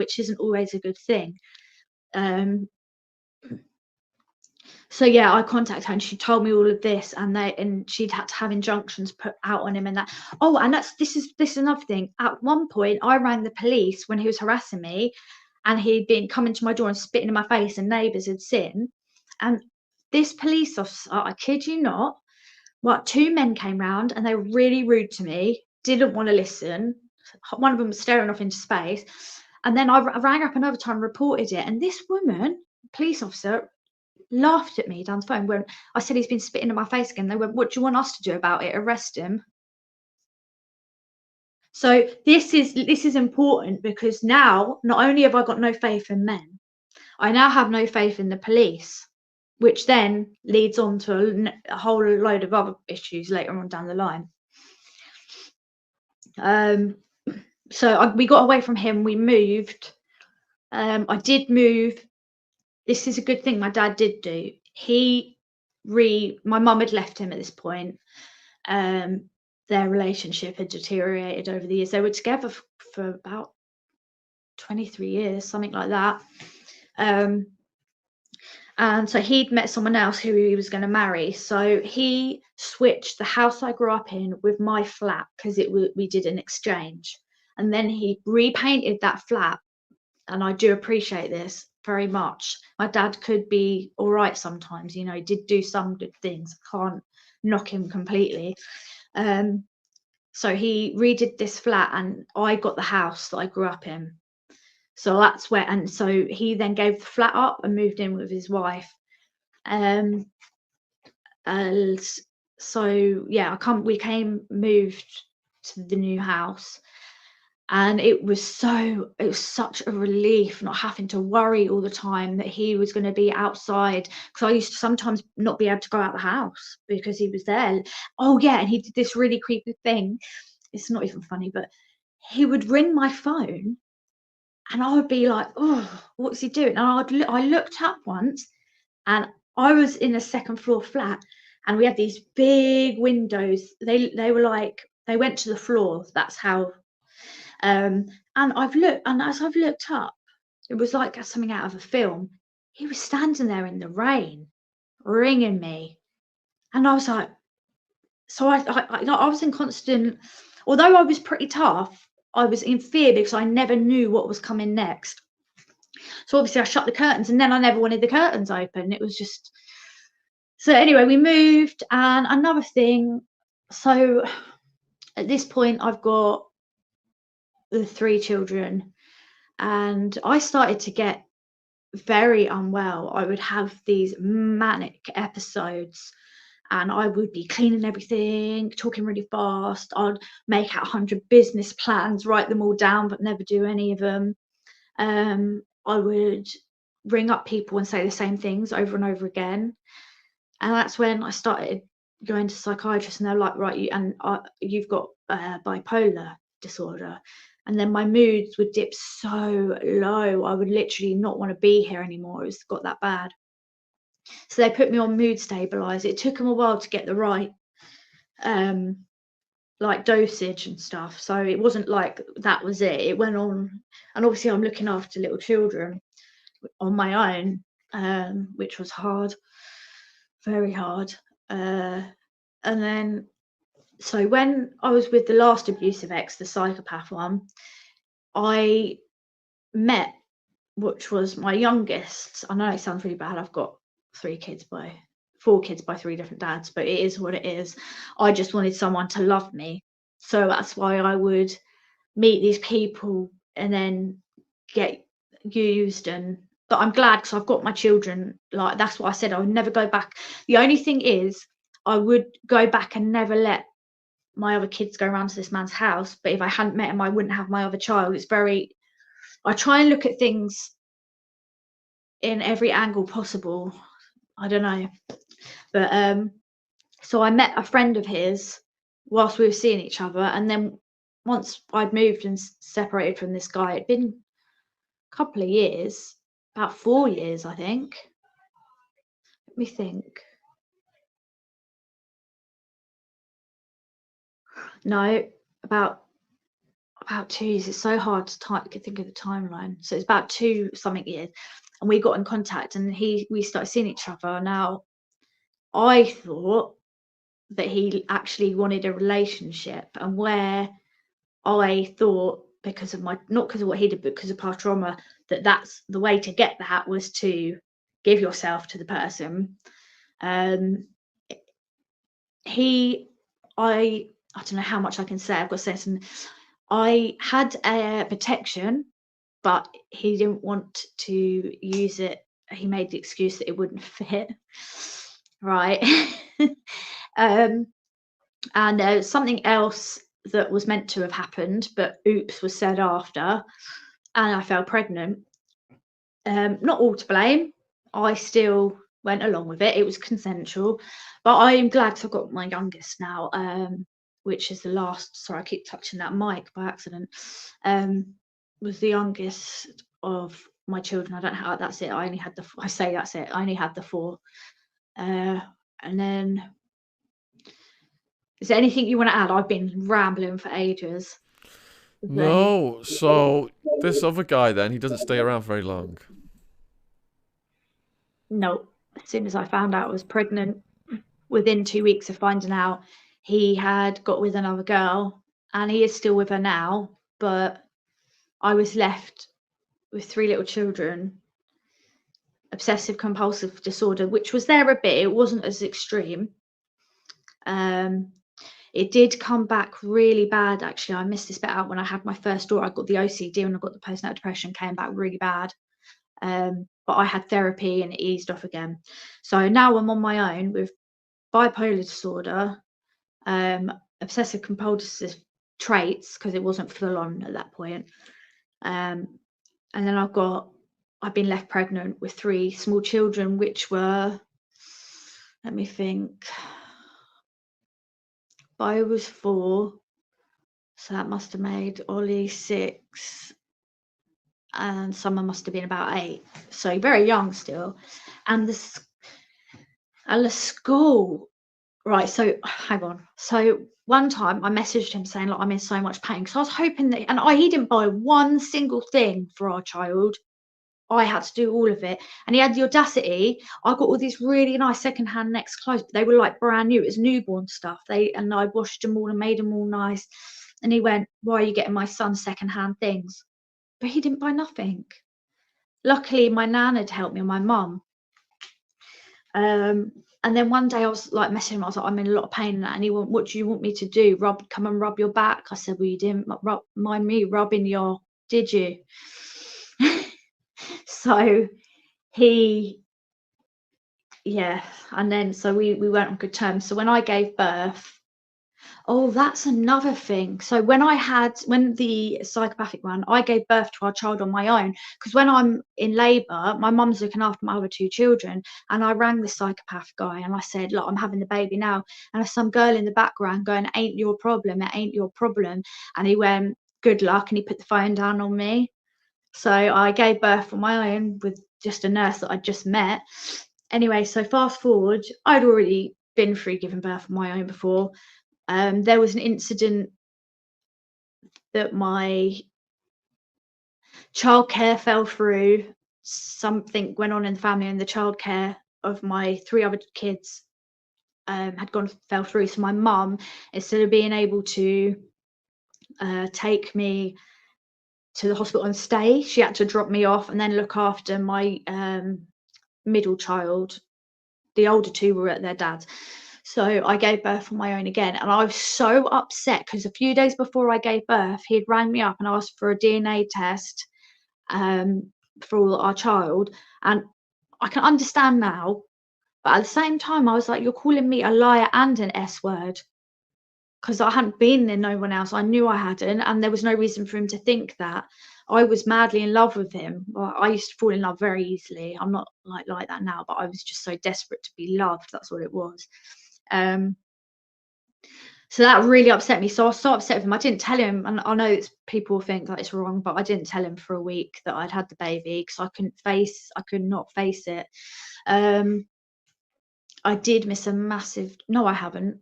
which isn't always a good thing. So yeah, I contacted her and she told me all of this, and she'd had to have injunctions put out on him and that. Oh, and this is another thing. At one point, I rang the police when he was harassing me, and he'd been coming to my door and spitting in my face, and neighbours had seen. And this police officer, I kid you not, two men came round and they were really rude to me, didn't want to listen. One of them was staring off into space. And then I rang up another time, reported it, and this woman, police officer, laughed at me down the phone when I said he's been spitting in my face again. They went, "What do you want us to do about it? Arrest him?" So this is important, because now not only have I got no faith in men, I now have no faith in the police, which then leads on to a whole load of other issues later on down the line. So we got away from him. We moved. I did move. This is a good thing my dad did do. My mum had left him at this point. Their relationship had deteriorated over the years. They were together for about 23 years, something like that. And so he'd met someone else who he was going to marry. So he switched the house I grew up in with my flat, because we did an exchange. And then he repainted that flat. And I do appreciate this very much. My dad could be all right sometimes, he did do some good things. I can't knock him completely. So he redid this flat, and I got the house that I grew up in. So that's where, and so he then gave the flat up and moved in with his wife. And so yeah, moved to the new house. And it was such a relief not having to worry all the time that he was going to be outside, because I used to sometimes not be able to go out the house because he was there. Oh yeah, and he did this really creepy thing. It's not even funny, but he would ring my phone and I would be like, oh, what's he doing? And I looked up once, and I was in a second floor flat, and we had these big windows. They were like, they went to the floor. That's how. And I've looked, and as I've looked up, it was like something out of a film. He was standing there in the rain, ringing me, and I was like, so I was in constant. Although I was pretty tough, I was in fear because I never knew what was coming next. So obviously I shut the curtains, and then I never wanted the curtains open. It was just. So anyway, we moved, and another thing. So at this point, I've got the 3 children, and I started to get very unwell. I would have these manic episodes, and I would be cleaning everything, talking really fast. I'd make out 100 business plans, write them all down, but never do any of them. I would ring up people and say the same things over and over again. And that's when I started going to psychiatrists, and they're like, right, you've got bipolar disorder. And then my moods would dip so low, I would literally not want to be here anymore. It's got that bad. So they put me on mood stabilizer. It took them a while to get the right like dosage and stuff. So it wasn't like that was it. It went on, and obviously I'm looking after little children on my own, which was hard, very hard. And then, so when I was with the last abusive ex, the psychopath one, I met, which was my youngest. I know it sounds really bad. I've got 4 kids by 3 different dads, but it is what it is. I just wanted someone to love me. So that's why I would meet these people and then get used. But I'm glad, because I've got my children. Like, that's what I said, I would never go back. The only thing is, I would go back and never let my other kids go around to this man's house. But if I hadn't met him, I wouldn't have my other child. I try and look at things in every angle possible. I don't know. But so I met a friend of his whilst we were seeing each other, and then once I'd moved and separated from this guy, it'd been a couple of years, about 4 years, I think. Let me think. No, about about 2 years. It's so hard to think of the timeline. So it's about 2 something years, and we got in contact, and we started seeing each other. Now, I thought that he actually wanted a relationship, and where I thought, because of not because of what he did, but because of past trauma, that's the way to get that was to give yourself to the person. I don't know how much I can say. I've got to say something. I had a protection, but he didn't want to use it. He made the excuse that it wouldn't fit. Right. And something else that was meant to have happened, but oops was said after, and I fell pregnant. Not all to blame. I still went along with it. It was consensual, but I am glad because I've got my youngest now, which is the last. Sorry, I keep touching that mic by accident. Was the youngest of my children. I don't know how that's it. I only had I say that's it. I only had the 4. And then, is there anything you want to add? I've been rambling for ages. No, so this other guy then, he doesn't stay around very long. No. As soon as I found out I was pregnant, within 2 weeks of finding out, he had got with another girl, and he is still with her now. But I was left with 3 little children, obsessive compulsive disorder, which was there a bit. It wasn't as extreme. It did come back really bad, actually. I missed this bit out when I had my first daughter. I got the OCD and I got the postnatal depression, came back really bad. But I had therapy and it eased off again. So now I'm on my own with bipolar disorder, obsessive compulsive traits, because it wasn't full on at that point. And then I've been left pregnant with 3 small children, which were, let me think, Bio was 4, so that must have made Ollie 6, and Summer must have been about 8, so very young still. And the school, right, so hang on. So one time I messaged him saying, like, I'm in so much pain, because I was hoping that, and he didn't buy one single thing for our child. I had to do all of it. And he had the audacity. I got all these really nice secondhand Next clothes, but they were like brand new. It was newborn stuff. And I washed them all and made them all nice. And he went, why are you getting my son secondhand things? But he didn't buy nothing. Luckily, my nan had helped me, and my mum. And then one day I was like messaging him. I was like, I'm in a lot of pain. And he went, what do you want me to do? Come and rub your back. I said, well, you didn't mind me rubbing your, did you? So yeah, and then so we weren't on good terms. So when I gave birth, oh, that's another thing. So when the psychopathic one, I gave birth to our child on my own, because when I'm in labour, my mum's looking after my other 2 children, and I rang the psychopath guy and I said, look, I'm having the baby now, and there's some girl in the background going, it ain't your problem, it ain't your problem. And he went, good luck, and he put the phone down on me. So I gave birth on my own with just a nurse that I'd just met. Anyway, so fast forward, I'd already been through giving birth on my own before. There was an incident that my childcare fell through. Something went on in the family, and the childcare of my 3 other kids fell through. So my mum, instead of being able to take me to the hospital and stay, she had to drop me off and then look after my middle child. The older 2 were at their dad's. So I gave birth on my own again, and I was so upset because a few days before I gave birth, he had rang me up and asked for a DNA test for our child. And I can understand now, but at the same time I was like, you're calling me a liar and an S word, because I hadn't been near no one else. I knew I hadn't, and there was no reason for him to think that. I was madly in love with him. Well, I used to fall in love very easily. I'm not like that now, but I was just so desperate to be loved. That's what it was. So that really upset me. So I was so upset with him. I didn't tell him, and I know people think that it's wrong, but I didn't tell him for a week that I'd had the baby, because I could not face it. I did miss no, I haven't.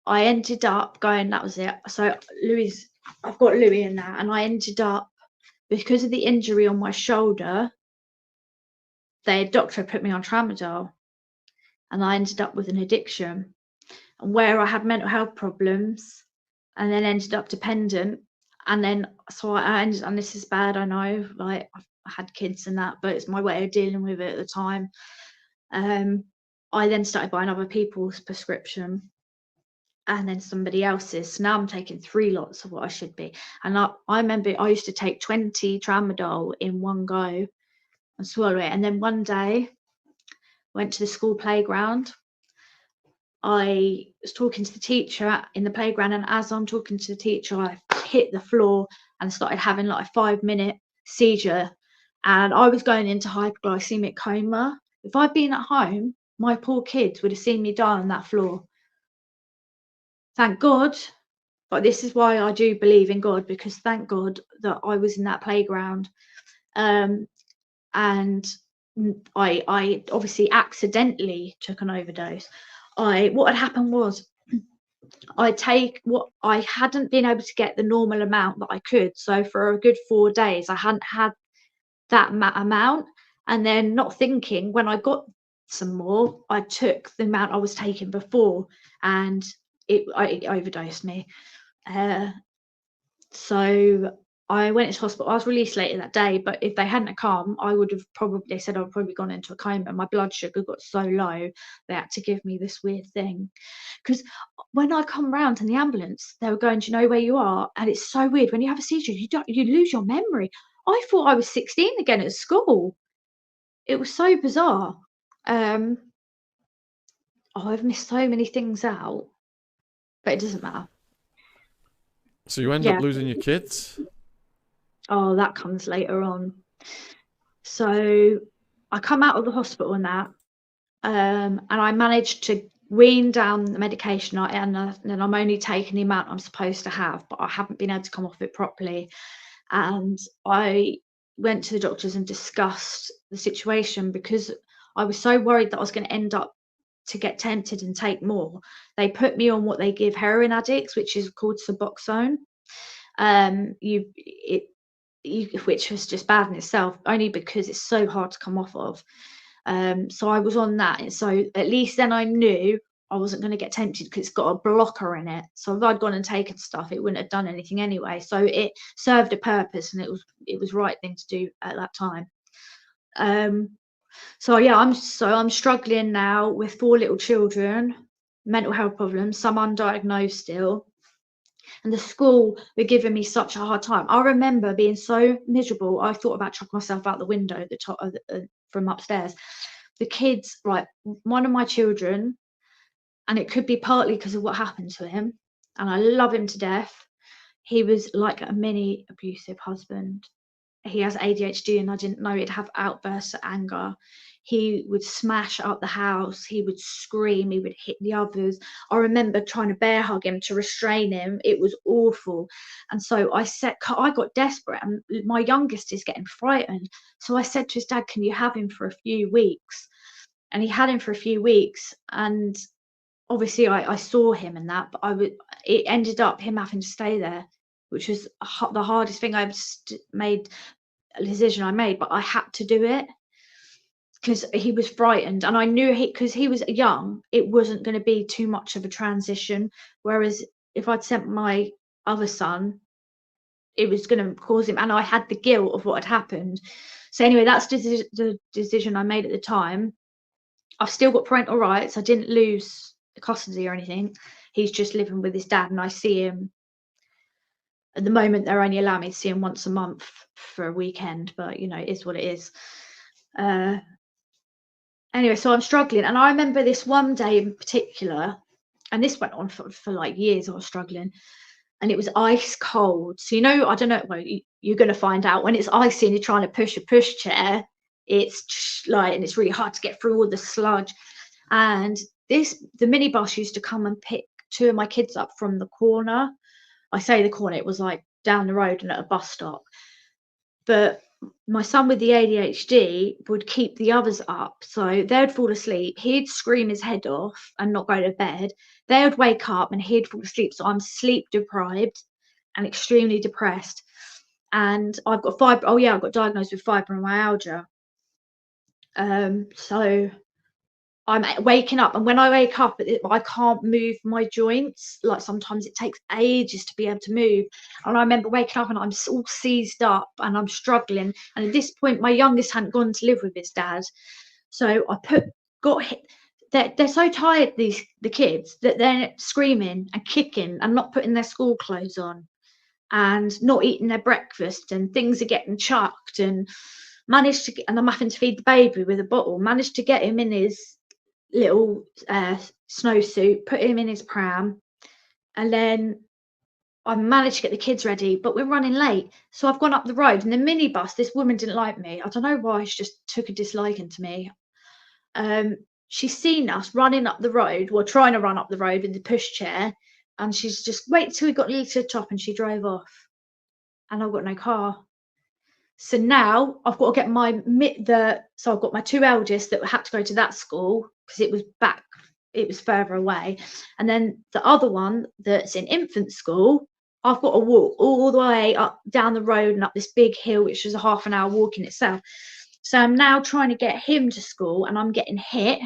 I ended up going, that was it. So Louis I've got Louis in that, and I ended up, because of the injury on my shoulder, the doctor put me on tramadol, and I ended up with an addiction, and where I had mental health problems, and then ended up dependent, and then so I ended, and this is bad, I know, like I had kids and that, but it's my way of dealing with it at the time. I then started buying other people's prescription, and then somebody else's. So now I'm taking 3 lots of what I should be. And I remember I used to take 20 tramadol in one go and swallow it. And then one day, went to the school playground. I was talking to the teacher in the playground, and as I'm talking to the teacher, I hit the floor and started having like a 5-minute seizure. And I was going into hypoglycemic coma. If I'd been at home, my poor kids would have seen me die on that floor. Thank God. But this is why I do believe in God, because thank God that I was in that playground. And I obviously accidentally took an overdose. What had happened was I hadn't been able to get the normal amount that I could. So for a good 4 days, I hadn't had that amount. And then, not thinking, when I got some more, I took the amount I was taking before, and it overdosed me. So I went into hospital. I was released later that day, but if they hadn't come, I would have probably, they said I'd probably gone into a coma. My blood sugar got so low, they had to give me this weird thing. Because when I come round in the ambulance, they were going, "Do you know where you are?" And it's so weird. When you have a seizure, you lose your memory. I thought I was 16 again at school. It was so bizarre. I've missed so many things out, but it doesn't matter. So you end up losing your kids? Oh, that comes later on. So I come out of the hospital and that, and I managed to wean down the medication, and I'm only taking the amount I'm supposed to have, but I haven't been able to come off it properly. And I went to the doctors and discussed the situation, because I was so worried that I was going to end up to get tempted and take more. They put me on what they give heroin addicts, which is called Suboxone. Which was just bad in itself, only because it's so hard to come off of. So I was on that, and so at least then I knew I wasn't going to get tempted, because it's got a blocker in it. So if I'd gone and taken stuff, it wouldn't have done anything anyway. So it served a purpose, and it was right thing to do at that time. So yeah, I'm struggling now with 4 little children, mental health problems, some undiagnosed still. And the school were giving me such a hard time. I remember being so miserable, I thought about chucking myself out the window at the top of from upstairs. The kids, right, one of my children, and it could be partly because of what happened to him, and I love him to death. He was like a mini abusive husband. He has ADHD, and I didn't know he'd have outbursts of anger. He would smash up the house. He would scream. He would hit the others. I remember trying to bear hug him to restrain him. It was awful. And so I got desperate, and my youngest is getting frightened. So I said to his dad, "Can you have him for a few weeks?" And he had him for a few weeks. And obviously I saw him and that, but it ended up him having to stay there, which was the hardest thing I've made, a decision I made, but I had to do it because he was frightened, and I knew because he was young, it wasn't going to be too much of a transition. Whereas if I'd sent my other son, it was going to cause him, and I had the guilt of what had happened. So anyway, that's the decision I made at the time. I've still got parental rights. I didn't lose custody or anything. He's just living with his dad, and I see him. At the moment, they're only allowing me to see him once a month for a weekend, but you know, it is what it is. Anyway, so I'm struggling, and I remember this one day in particular, and this went on for like years. I was struggling, and it was ice cold. So you know, I don't know. Well, you're going to find out when it's icy and you're trying to push a pushchair. It's like, and it's really hard to get through all the sludge. And the minibus used to come and pick 2 of my kids up from the corner. I say the corner, it was like down the road and at a bus stop. But my son with the ADHD would keep the others up. So they'd fall asleep. He'd scream his head off and not go to bed. They would wake up and he'd fall asleep. So I'm sleep deprived, and extremely depressed. And I've got I got diagnosed with fibromyalgia. So I'm waking up, and when I wake up, I can't move my joints. Like sometimes it takes ages to be able to move. And I remember waking up and I'm all seized up and I'm struggling. And at this point, my youngest hadn't gone to live with his dad, so they're so tired, the kids, that they're screaming and kicking and not putting their school clothes on and not eating their breakfast, and things are getting chucked, and and I'm having to feed the baby with a bottle. Managed to get him in his little snowsuit, put him in his pram, and then I managed to get the kids ready, but we're running late. So I've gone up the road in the minibus. This woman didn't like me. I don't know why. She just took a disliking to me. She's seen us running up the road, well, trying to run up the road with the pushchair, and she's just wait till we got nearly to the top, and she drove off. And I've got no car. So now I've got to get so I've got my two eldest that had to go to that school because it was further away. And then the other one that's in infant school, I've got to walk all the way up down the road and up this big hill, which is a half an hour walk in itself. So I'm now trying to get him to school, and I'm getting hit,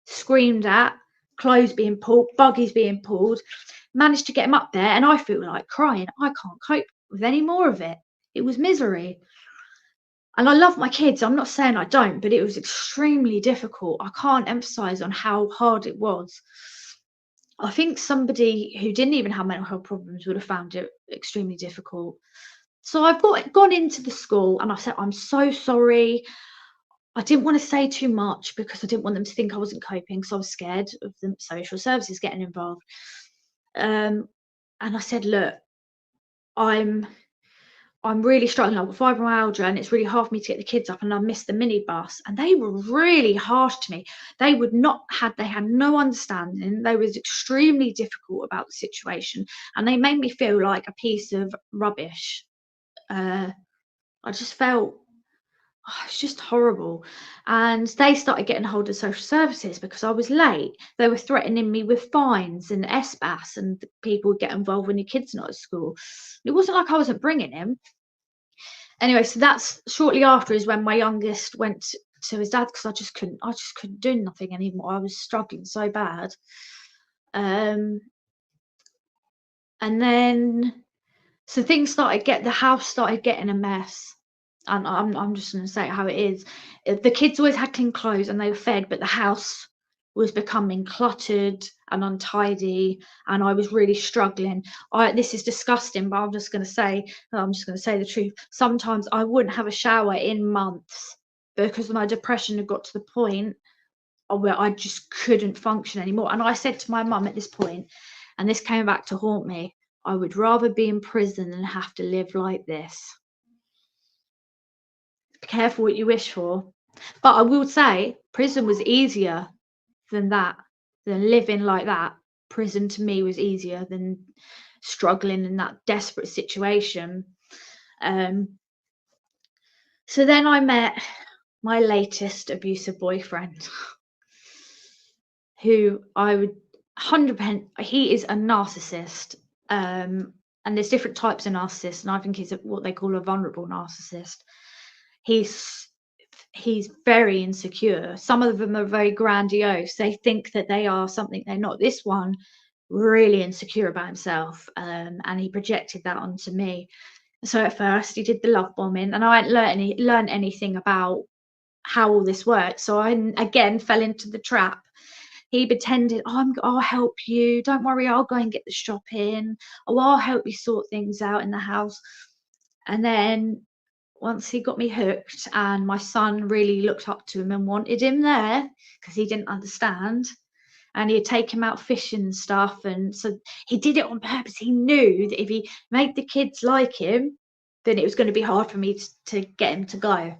screamed at, clothes being pulled, buggies being pulled. Managed to get him up there, and I feel like crying. I can't cope with any more of it. It was misery. And I love my kids. I'm not saying I don't, but it was extremely difficult. I can't emphasize on how hard it was. I think somebody who didn't even have mental health problems would have found it extremely difficult. So I've gone into the school and I said, I'm so sorry. I didn't want to say too much because I didn't want them to think I wasn't coping, because I was scared of the social services getting involved. And I said, look, I'm really struggling. I've got fibromyalgia and it's really hard for me to get the kids up, and I missed the minibus. And they were really harsh to me. They had no understanding. They was extremely difficult about the situation, and they made me feel like a piece of rubbish. I just felt, it's just horrible. And they started getting hold of social services because I was late. They were threatening me with fines and SBAS, and people would get involved when your kid's not at school. It wasn't like I wasn't bringing him. Anyway, so that's shortly after is when my youngest went to his dad, because I just couldn't do nothing anymore. I was struggling so bad. And then so the house started getting a mess. And I'm just going to say it how it is. The kids always had clean clothes and they were fed, but the house was becoming cluttered and untidy, and I was really struggling. This is disgusting, but I'm just going to say the truth. Sometimes I wouldn't have a shower in months because my depression had got to the point where I just couldn't function anymore. And I said to my mum at this point, and this came back to haunt me, I would rather be in prison than have to live like this. Be careful what you wish for. But I will say prison was easier than living like that. Prison to me was easier than struggling in that desperate situation. So then I met my latest abusive boyfriend, who I would 100%, he is a narcissist. And there's different types of narcissists, and I think he's what they call a vulnerable narcissist. He's very insecure. Some of them are very grandiose. They think that they are something they're not. This one, really insecure about himself, and he projected that onto me. So at first he did the love bombing, and I hadn't learned anything about how all this works. So I again fell into the trap. He pretended, I'll help you. Don't worry, I'll go and get the shopping. Oh, I'll help you sort things out in the house. And then once he got me hooked, and my son really looked up to him and wanted him there because he didn't understand, and he'd take him out fishing and stuff, and so he did it on purpose. He knew that if he made the kids like him, then it was going to be hard for me to get him to go.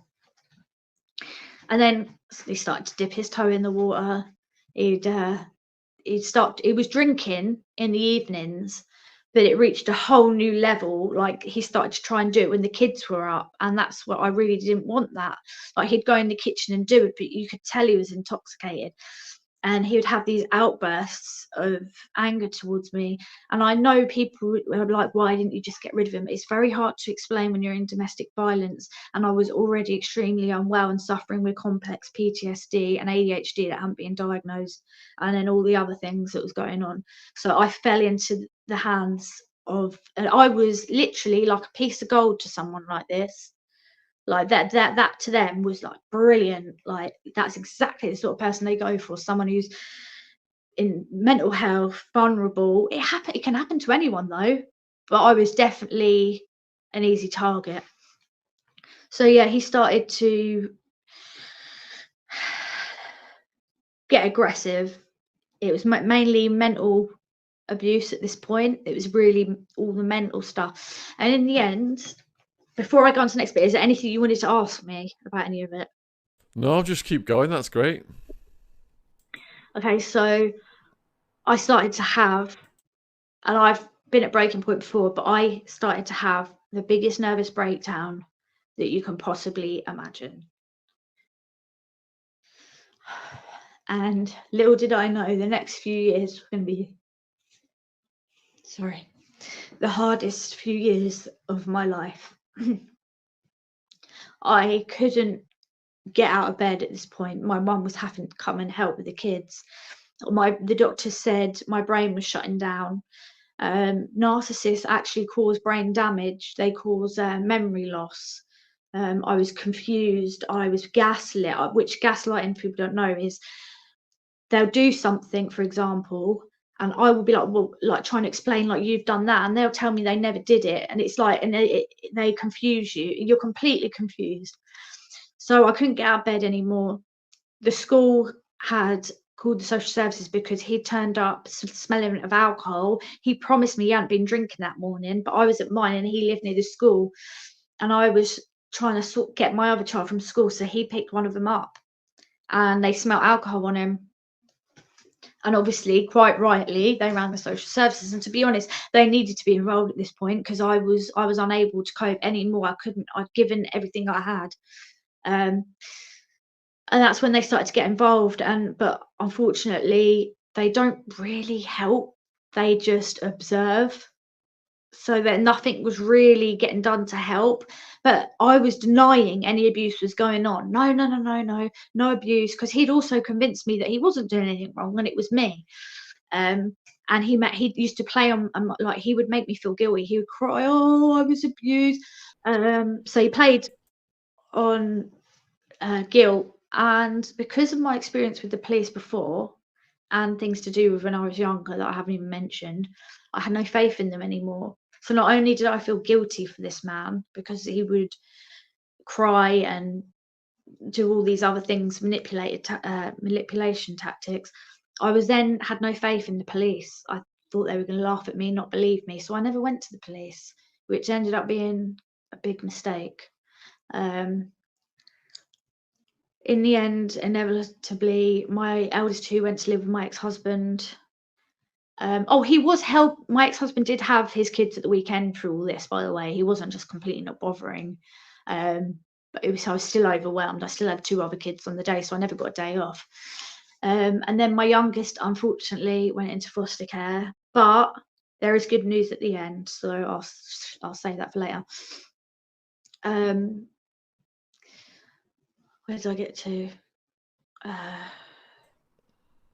And then he started to dip his toe in the water. He was drinking in the evenings, but it reached a whole new level. Like, he started to try and do it when the kids were up, and that's what I really didn't want. That, like, he'd go in the kitchen and do it, but you could tell he was intoxicated. and he would have these outbursts of anger towards me. And I know people are like, why didn't you just get rid of him? It's very hard to explain when you're in domestic violence, and I was already extremely unwell and suffering with complex PTSD and ADHD that hadn't been diagnosed, and then all the other things that was going on. So I fell into the hands of, and I was literally like a piece of gold to someone like this. Like that to them was like brilliant. Like that's exactly the sort of person they go for, someone who's in mental health, vulnerable. It can happen to anyone though, but I was definitely an easy target. So yeah, he started to get aggressive. It was mainly mental abuse at this point. It was really all the mental stuff. And in the end, before I go on to the next bit, is there anything you wanted to ask me about any of it? No, just keep going. That's great. Okay, so I started to have, and I've been at breaking point before, but I started to have the biggest nervous breakdown that you can possibly imagine. And little did I know the next few years were going to be, the hardest few years of my life. I couldn't get out of bed at this point. My mum was having to come and help with the kids. The doctor said my brain was shutting down. Narcissists actually cause brain damage. They cause memory loss. I was confused. I was gaslit, which gaslighting, people don't know, is they'll do something, for example, and I will be like, well, like trying to explain, like, you've done that, and they'll tell me they never did it, and it's like, and they confuse you. You're completely confused. So I couldn't get out of bed anymore. The school had called the social services because he turned up smelling of alcohol. He promised me he hadn't been drinking that morning, but I was at mine and he lived near the school, and I was trying to get my other child from school, so he picked one of them up, and they smelled alcohol on him. And obviously, quite rightly, they rang the social services. And to be honest, they needed to be involved at this point because I was unable to cope anymore. I couldn't. I'd given everything I had. And that's when they started to get involved. But unfortunately, they don't really help. They just observe. So that nothing was really getting done to help. But I was denying any abuse was going on. No abuse, because he'd also convinced me that he wasn't doing anything wrong and it was me. And he used to play on, like, he would make me feel guilty. He would cry, oh, I was abused. So he played on guilt. And because of my experience with the police before and things to do with when I was younger that I haven't even mentioned, I had no faith in them anymore. So not only did I feel guilty for this man because he would cry and do all these other things, manipulation tactics, I was then had no faith in the police. I thought they were going to laugh at me, not believe me. So I never went to the police, which ended up being a big mistake. In the end, inevitably, my eldest two went to live with my ex-husband. My ex-husband did have his kids at the weekend through all this, by the way. He wasn't just completely not bothering. But I was still overwhelmed. I still had two other kids on the day, so I never got a day off. And then my youngest, unfortunately, went into foster care. But there is good news at the end, so I'll say that for later. Where did I get to? My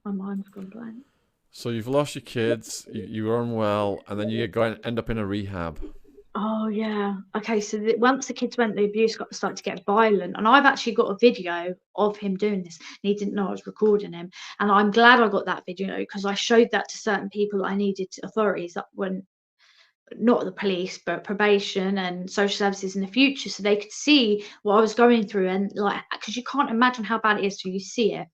mind's gone blank. So you've lost your kids, you were unwell, and then you end up in a rehab. Oh yeah. Okay, so once the kids went, the abuse started to get violent, and I've actually got a video of him doing this, and he didn't know I was recording him. And I'm glad I got that video because I showed that to certain people I needed, authorities that when not the police but probation and social services in the future, so they could see what I was going through, and like, because you can't imagine how bad it is till you see it.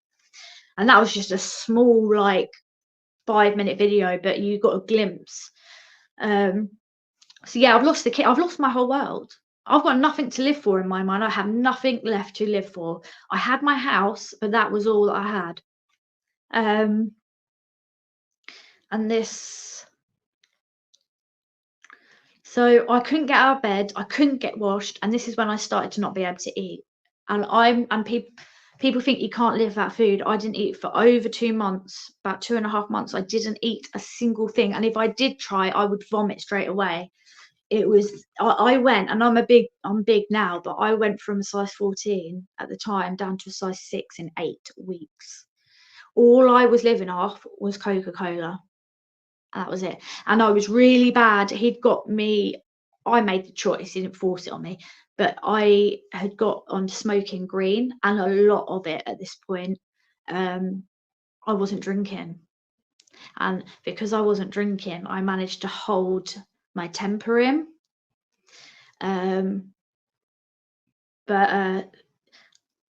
And that was just a small, like, 5-minute video, but you got a glimpse. So yeah, I've lost the kid. I've lost my whole world. I've got nothing to live for in my mind. I have nothing left to live for. I had my house, but that was all that I had. And this, so I couldn't get out of bed. I couldn't get washed, and this is when I started to not be able to eat. And people, People think you can't live without food. I didn't eat for over 2 months, about 2.5 months. I didn't eat a single thing. And if I did try, I would vomit straight away. It was, I went, and I'm big now, but I went from a size 14 at the time down to a size 6 in 8 weeks. All I was living off was Coca-Cola. That was it. And I was really bad. He'd got me, I made the choice, he didn't force it on me, but I had got on smoking green, and a lot of it at this point. I wasn't drinking. And because I wasn't drinking, I managed to hold my temper in. But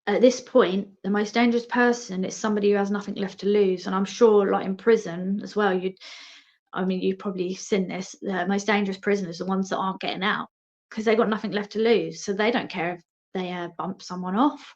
at this point, the most dangerous person is somebody who has nothing left to lose. And I'm sure, like in prison as well, you've probably seen this. The most dangerous prisoners are the ones that aren't getting out because they've got nothing left to lose. So they don't care if they bump someone off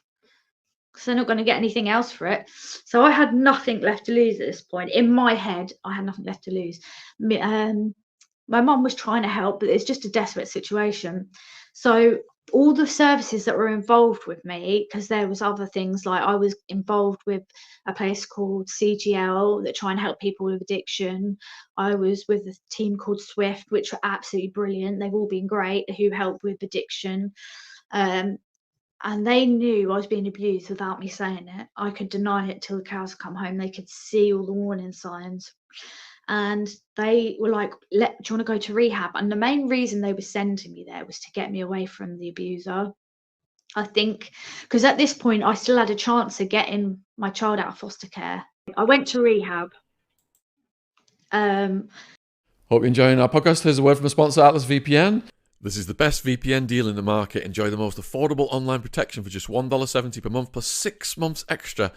because they're not going to get anything else for it. So I had nothing left to lose at this point. In my head, I had nothing left to lose. My mum was trying to help, but it's just a desperate situation. So all the services that were involved with me, because there was other things, like I was involved with a place called CGL that try and help people with addiction. I was with a team called Swift, which were absolutely brilliant. They've all been great, who help with addiction. And they knew I was being abused without me saying it. I could deny it till the cows come home. They could see all the warning signs. And they were like, do you want to go to rehab? And the main reason they were sending me there was to get me away from the abuser. I think because at this point I still had a chance of getting my child out of foster care. I went to rehab. Hope you're enjoying our podcast. Here's a word from a sponsor, Atlas VPN. This is the best VPN deal in the market. Enjoy the most affordable online protection for just $1.70 per month plus 6 months extra